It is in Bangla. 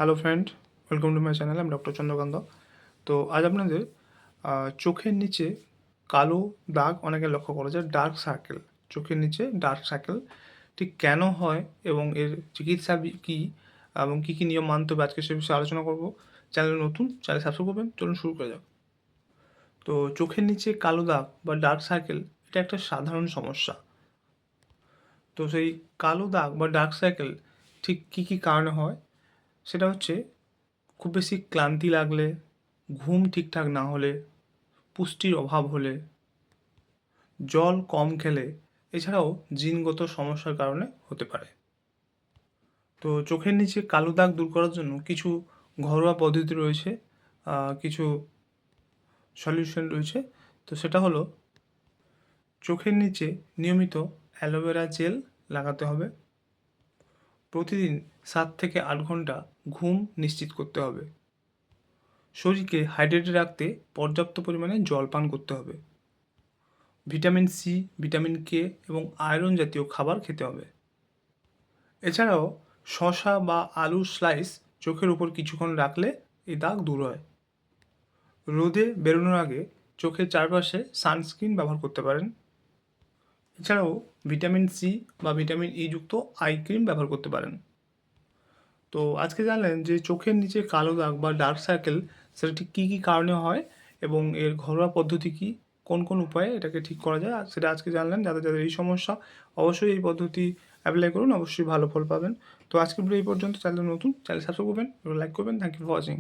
Hello friend, welcome to my channel. আমি ডক্টর চন্দ্রকান্ত। তো আজ আপনাদের চোখের নিচে কালো দাগ অনেকে লক্ষ্য করা যায়, ডার্ক সার্কেল। চোখের নিচে ডার্ক সার্কেল ঠিক কেন হয় এবং এর চিকিৎসা কী এবং কী কী নিয়ম মানতে হবে, আজকে সে বিষয়ে আলোচনা করব। চ্যানেল নতুন, চ্যানেল সাবস্ক্রাইব করবেন। চলুন শুরু করা যাক। তো চোখের নিচে কালো দাগ বা ডার্ক সার্কেল এটা একটা সাধারণ সমস্যা। তো সেই কালো দাগ বা ডার্ক সার্কেল ঠিক কী কী কারণে হয় সেটা হচ্ছে খুব বেশি ক্লান্তি লাগলে, ঘুম ঠিকঠাক না হলে, পুষ্টির অভাব হলে, জল কম খেলে, এছাড়াও জিনগত সমস্যার কারণে হতে পারে। তো চোখের নিচে কালো দাগ দূর করার জন্য কিছু ঘরোয়া পদ্ধতি রয়েছে, কিছু সলিউশন রয়েছে। তো সেটা হলো চোখের নিচে নিয়মিত অ্যালোভেরা জেল লাগাতে হবে। প্রতিদিন 7 থেকে 8 ঘন্টা ঘুম নিশ্চিত করতে হবে। শরীরকে হাইড্রেটেড রাখতে পর্যাপ্ত পরিমাণে জল পান করতে হবে। ভিটামিন সি, ভিটামিন কে এবং আয়রন জাতীয় খাবার খেতে হবে। এছাড়াও শসা বা আলুর স্লাইস চোখের উপর কিছুক্ষণ রাখলে এই দাগ দূর হয়। রোদে বেরোনোর আগে চোখের চারপাশে সানস্ক্রিন ব্যবহার করতে পারেন। এছাড়াও ভিটামিন সি বা ভিটামিন ই যুক্ত আই ক্রিম ব্যবহার করতে পারেন। তো আজকে জানলেন যে চোখের নিচে কালো দাগ বা ডার্ক সার্কেল সেটা ঠিক কী কী কারণে হয় এবং এর ঘরোয়া পদ্ধতি কী, কোন কোন উপায়ে এটাকে ঠিক করা যায়, আর সেটা আজকে জানলেন। যাদের যাদের এই সমস্যা, অবশ্যই এই পদ্ধতি অ্যাপ্লাই করুন, অবশ্যই ভালো ফল পাবেন। তো আজকের ভিডিও এই পর্যন্ত। চ্যানেল নতুন, চ্যানেল সাবস্ক্রাইব করবেন, লাইক করবেন। Thank you for watching.